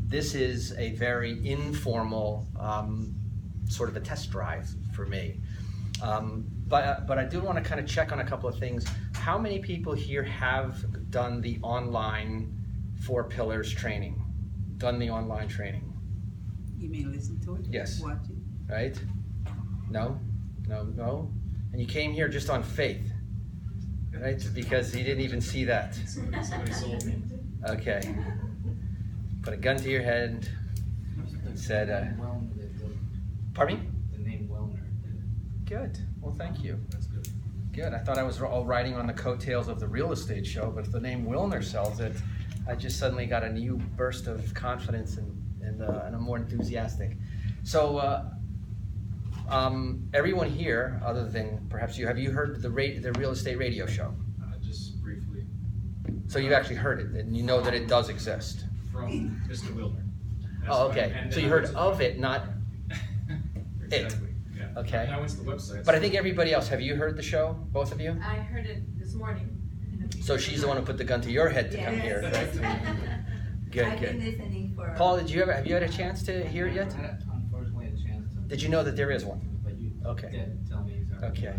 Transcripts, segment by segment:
This is a very informal sort of a test drive for me. But I do want to kind of check on a couple of things. How many people here have done the online 4 pillars training? Done the online training? You mean listen to it? Yes. Watch it? Right? No? No? And you came here just on faith, right? Because you didn't even see that. Somebody sold me. Okay. Put a gun to your head and said, pardon me? The name Wellner did it. Good. Well, thank you. That's good. Good. I thought I was all riding on the coattails of the real estate show, but if the name Wilner sells it, I just suddenly got a new burst of confidence and I'm more enthusiastic. So everyone here, other than perhaps you, have you heard the real estate radio show? Just briefly. So you've actually heard it, and you know that it does exist. From Mr. Wilner. Oh, okay. And So then you I heard went to- of it, not Exactly. Yeah. Okay. And I went to the website. But I think everybody else, have you heard the show, both of you? I heard it this morning. So she's the one who put the gun to your head to come here, right? Good, I've been good. listening for. Paul, have you had a chance to hear it yet? I had, unfortunately, a chance to. Did you know that there is one? But you Okay. did tell me exactly. Okay.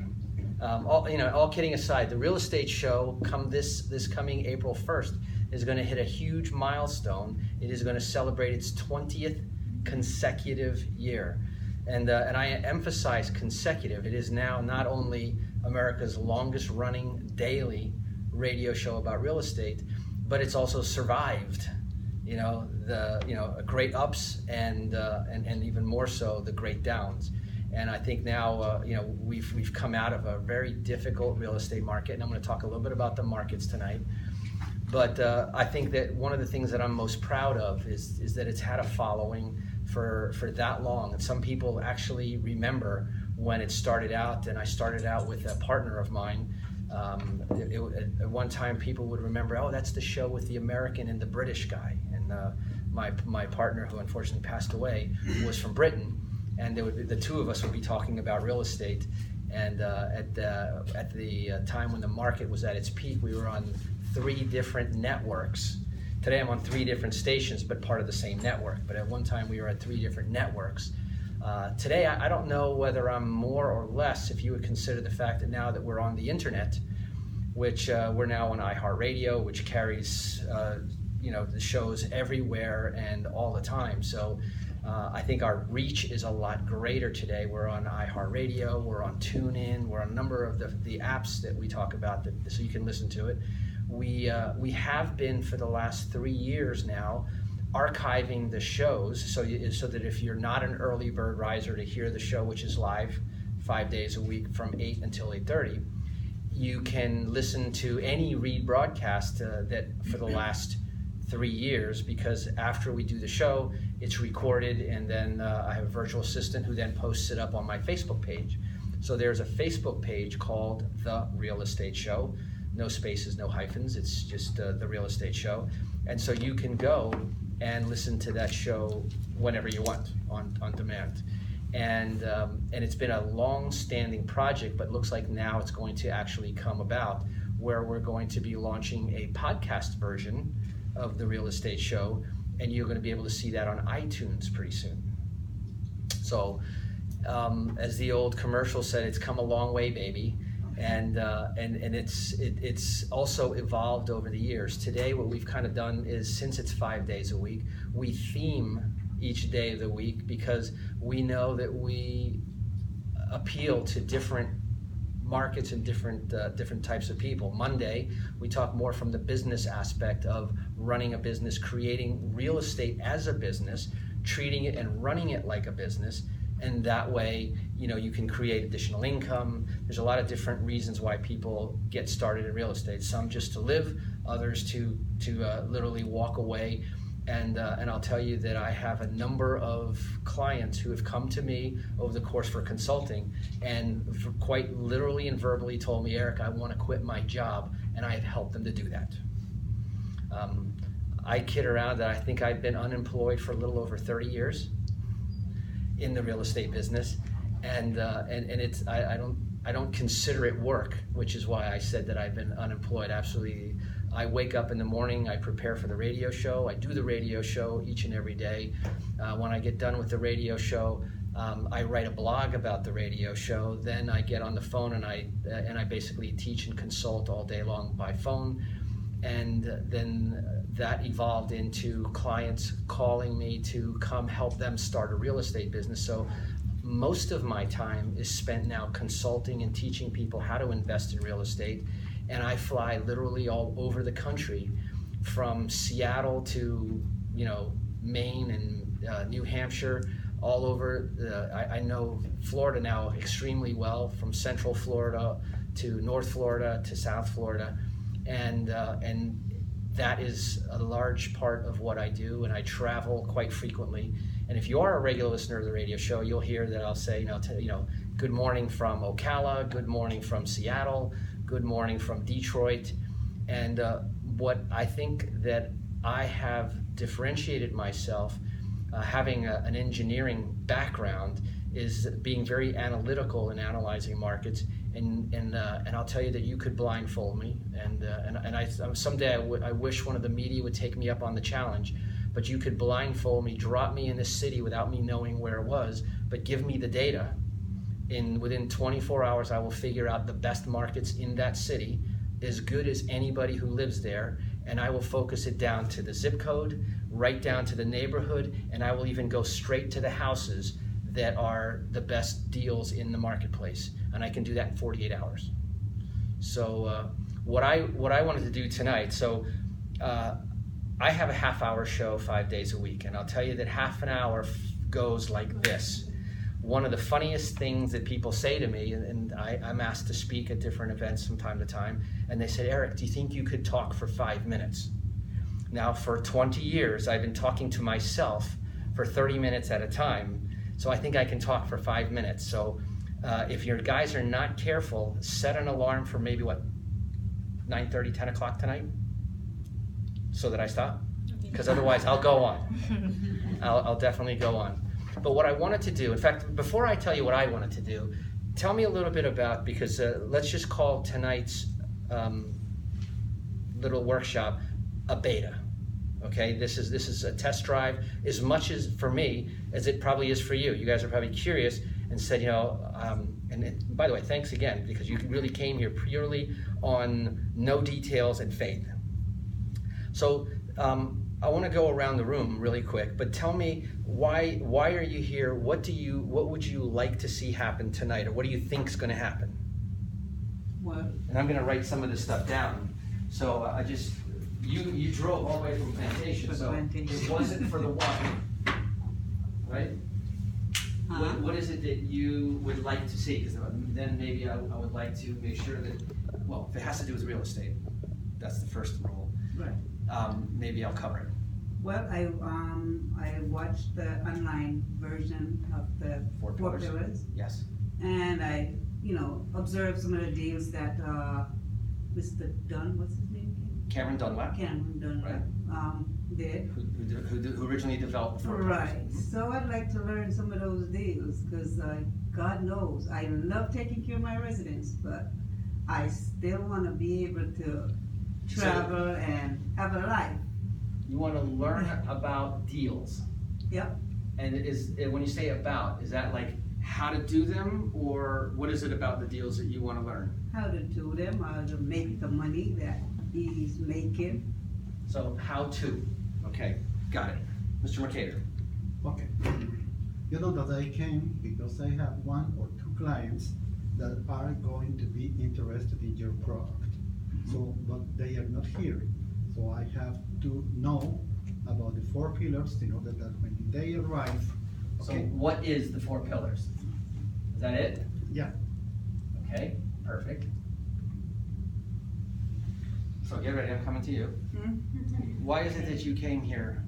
All kidding aside, the real estate show this coming April 1st is going to hit a huge milestone. It is going to celebrate its 20th consecutive year. And I emphasize consecutive. It is now not only America's longest running daily radio show about real estate, but it's also survived, great ups and even more so the great downs. And I think now, we've come out of a very difficult real estate market, and I'm going to talk a little bit about the markets tonight. But I think that one of the things that I'm most proud of is that it's had a following for that long. And some people actually remember when it started out, and I started out with a partner of mine. At one time, people would remember, oh, that's the show with the American and the British guy. And my partner, who unfortunately passed away, was from Britain. And the two of us would be talking about real estate. And at the time when the market was at its peak, we were on 3 different networks. Today I'm on 3 different stations, but part of the same network. But at one time we were at 3 different networks. Today I don't know whether I'm more or less, if you would consider the fact that now that we're on the internet, which we're now on iHeartRadio, which carries the shows everywhere and all the time. So I think our reach is a lot greater today. We're on iHeartRadio, we're on TuneIn, we're on a number of the apps that we talk about so you can listen to it. We have been for the last 3 years now archiving the shows so that if you're not an early bird riser to hear the show, which is live 5 days a week from 8 until 8:30, you can listen to any Read broadcast that for the last 3 years, because after we do the show, it's recorded, and then I have a virtual assistant who then posts it up on my Facebook page. So there's a Facebook page called The Real Estate Show. No spaces, no hyphens, it's just The Real Estate Show. And so you can go and listen to that show whenever you want on demand. And it's been a long-standing project, but looks like now it's going to actually come about where we're going to be launching a podcast version of The Real Estate Show, and you're going to be able to see that on iTunes pretty soon. So as the old commercial said, it's come a long way, baby. And it's also evolved over the years. Today, what we've kind of done is, since it's 5 days a week, we theme each day of the week because we know that we appeal to different markets and different types of people. Monday, we talk more from the business aspect of running a business, creating real estate as a business, treating it and running it like a business. And that way, you can create additional income. There's a lot of different reasons why people get started in real estate. Some just to live, others to literally walk away. And I'll tell you that I have a number of clients who have come to me over the course for consulting and quite literally and verbally told me, Eric, I want to quit my job, and I have helped them to do that. I kid around that I think I've been unemployed for a little over 30 years in the real estate business, and it's I don't consider it work, which is why I said that I've been unemployed absolutely I wake up in the morning, I prepare for the radio show, I do the radio show each and every day. When I get done with the radio show, I write a blog about the radio show. Then I get on the phone and I basically teach and consult all day long by phone. And then that evolved into clients calling me to come help them start a real estate business. So most of my time is spent now consulting and teaching people how to invest in real estate. And I fly literally all over the country, from Seattle to, Maine and New Hampshire, all over. I know Florida now extremely well, from Central Florida to North Florida to South Florida. And that is a large part of what I do, and I travel quite frequently. And if you are a regular listener to the radio show, you'll hear that I'll say, good morning from Ocala, good morning from Seattle, good morning from Detroit. And what I think that I have differentiated myself, having an engineering background, is being very analytical in analyzing markets. And I'll tell you that you could blindfold me, and someday I wish one of the media would take me up on the challenge. But you could blindfold me, drop me in this city without me knowing where it was, but give me the data. Within 24 hours, I will figure out the best markets in that city, as good as anybody who lives there, and I will focus it down to the zip code, right down to the neighborhood, and I will even go straight to the houses that are the best deals in the marketplace, and I can do that in 48 hours. So what I wanted to do tonight, I have a half-hour show 5 days a week, and I'll tell you that half an hour goes like this. One of the funniest things that people say to me, and I'm asked to speak at different events from time to time, and they said, Eric, do you think you could talk for 5 minutes? Now, for 20 years, I've been talking to myself for 30 minutes at a time, so I think I can talk for 5 minutes. So if your guys are not careful, set an alarm for maybe, 9:30, 10 o'clock tonight, so that I stop? Because otherwise I'll go on. I'll definitely go on. But what I wanted to do, in fact, before I tell you what I wanted to do, tell me a little bit about, because let's just call tonight's little workshop a beta. Okay, this is a test drive, as much as for me as it probably is for you. You guys are probably curious and said, and by the way, thanks again, because you really came here purely on no details and faith. So I want to go around the room really quick, but tell me why are you here? What would you like to see happen tonight, or what do you think is going to happen? Well, And I'm going to write some of this stuff down. So you drove all the way from Plantation, so it wasn't for the wine, right? What is it that you would like to see? Because then maybe I would like to make sure that, if it has to do with real estate, that's the first rule. right. Maybe I'll cover it. Well, I watched the online version of the Four Four Pillars. Pillars, Yes. and I, observed some of the deals that Mr. Dunn, what's his name? Cameron Dunlap, Cameron Dunlap, did. who originally developed Four Pillars. Right. So I'd like to learn some of those deals, because God knows I love taking care of my residents, but I still want to be able to travel and have a life. You want to learn about deals. Yep. And when you say about, is that like how to do them, or what is it about the deals that you want to learn? How to do them, how to make the money that he's making. So how to. Okay, got it. Mr. Mercator. Okay. You know that I came because I have 1 or 2 clients that are going to be interested in your product. So, but they are not here. So I have to know about the 4 pillars in order that when they arrive. So Okay. what is the 4 pillars? Is that it? Yeah. Okay, perfect. So get ready, I'm coming to you. Why is it that you came here?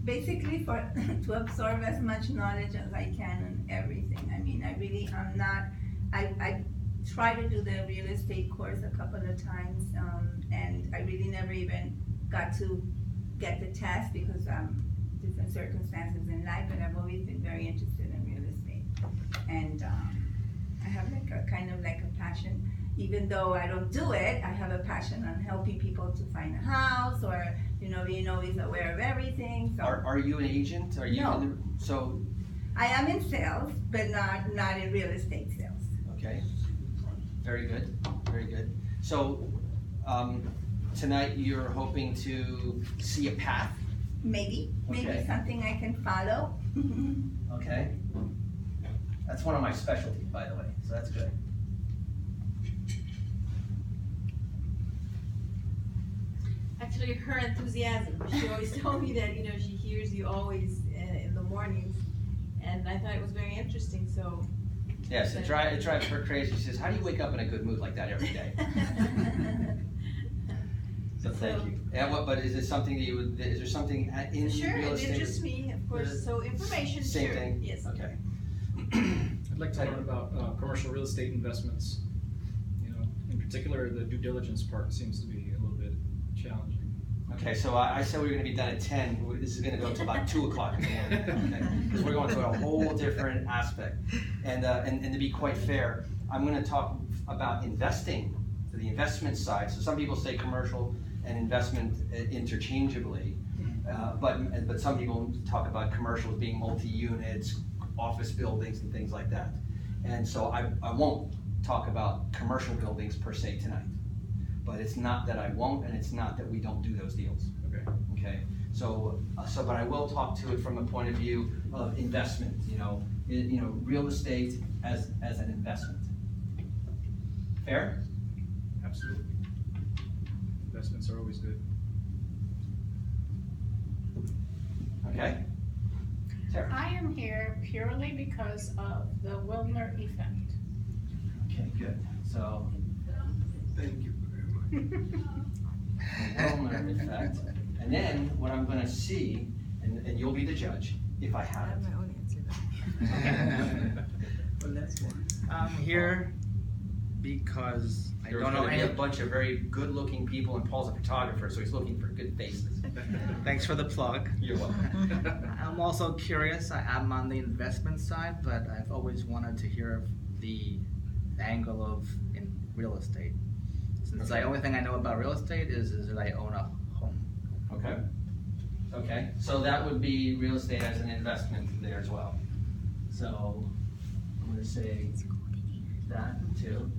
Basically to absorb as much knowledge as I can on everything. I mean, I tried to do the real estate course a couple of times, and I really never even got to get the test because different circumstances in life, but I've always been very interested in real estate. And I have like a kind of like a passion. even though I don't do it, I have a passion on helping people to find a house or, being always aware of everything, so. Are you an agent? Are you? No. So, I am in sales, but not in real estate sales. okay. Very good, very good. So, tonight you're hoping to see a path? Maybe Okay. something I can follow. Okay. That's one of my specialties, by the way, so that's good. Actually, her enthusiasm. She always told me that, she hears you always in the mornings, and I thought it was very interesting, so. Yes, it drives her crazy. She says, how do you wake up in a good mood like that every day? So thank you. And but is it something that is there something in Sure, real it estate? interests me, of course, so information, sure. Same thing? Yes. Okay. I'd like to learn about commercial real estate investments. In particular, the due diligence part seems to be a little bit challenging. Okay, so I said we were gonna be done at 10. This is gonna go to about 2 o'clock in the morning, okay? Because we're going to a whole different aspect. And to be quite fair, I'm gonna talk about investing, so the investment side. So some people say commercial and investment interchangeably, but some people talk about commercials being multi-units, office buildings and things like that. And so I won't talk about commercial buildings per se tonight. But it's not that I won't, and it's not that we don't do those deals. Okay. Okay, so but I will talk to it from a point of view of investment, real estate as an investment. Fair? Absolutely. Investments are always good. Okay? Sarah? I am here purely because of the Wilner effect. Okay, good. So, Thank you very much. Wilmer effect. And then what I'm gonna see, and you'll be the judge, if I have it. my own answer Well, that's one. I'm here because I There's don't know gonna be a any. bunch of very good-looking people, and Paul's a photographer, so he's looking for good faces. Thanks for the plug. You're welcome. I'm also curious. I'm on the investment side, but I've always wanted to hear the angle of in real estate. Since the only thing I know about real estate is that I own a home. Okay. Okay, so that would be real estate as an investment there as well. So I'm gonna say that too.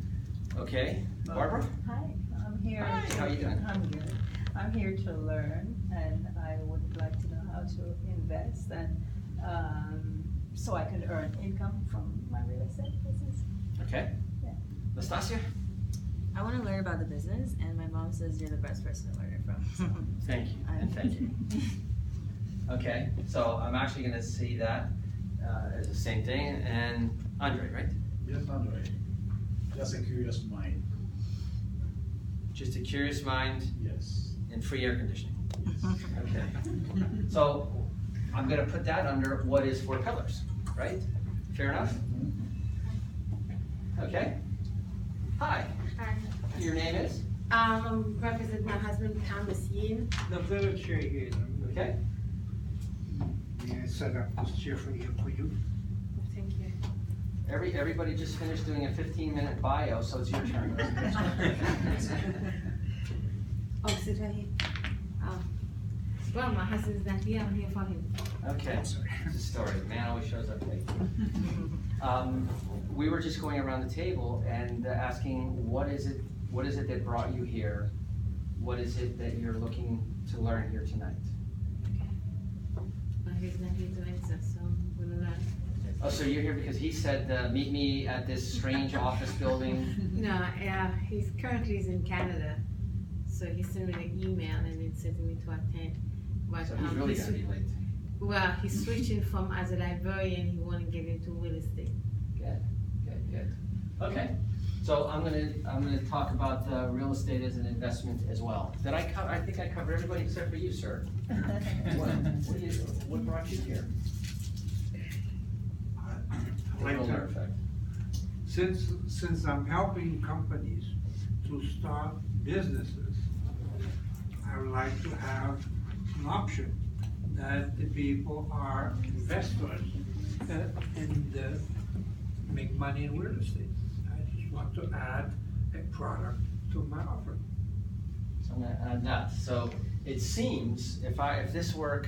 Okay, Barbara? Hi, I'm here. Hi, how you doing? I'm good. I'm here to learn, and I would like to know how to invest, and so I can earn income from my real estate business. Okay. Yeah. Nastasia? I want to learn about the business, and my mom says you're the best person to learn it from. So Thank you, and thank you. Okay, so I'm actually gonna see that as the same thing, and Andre, right? Yes, Andre. Just a curious mind. Just a curious mind Yes. and free air conditioning. Yes. Okay. So I'm gonna put that under what is 4 pillars, right? Fair enough? Okay. Hi, Hi. your name is? Represent my husband, Thomas Yin. The village chair here. Okay. May I set up this chair for you? Thank you. Everybody just finished doing a 15-minute bio, so it's your turn. Oh, sit right here. Well, my husband's not here, I'm here for him. Okay, it's a story. Man always shows up late. We were just going around the table and asking, what is it that brought you here? What is it that you're looking to learn here tonight? But he's not here to answer, so we'll learn. Oh, so you're here because he said, meet me at this strange office building? No, he's currently in Canada, so he sent me an email and then said to me to attend. But, So he's really gonna be late. Well, he's switching from as a librarian, he wanna get into real estate. Good. Okay, so I'm gonna talk about real estate as an investment as well. Did I cover? I think I covered everybody except for you, sir. What brought you here? Wilmer effect. Since I'm helping companies to start businesses, I would like to have an option that the people are investors and make money in real estate. I just want to add a product to my offering. So I'm gonna add that. So it seems, if this were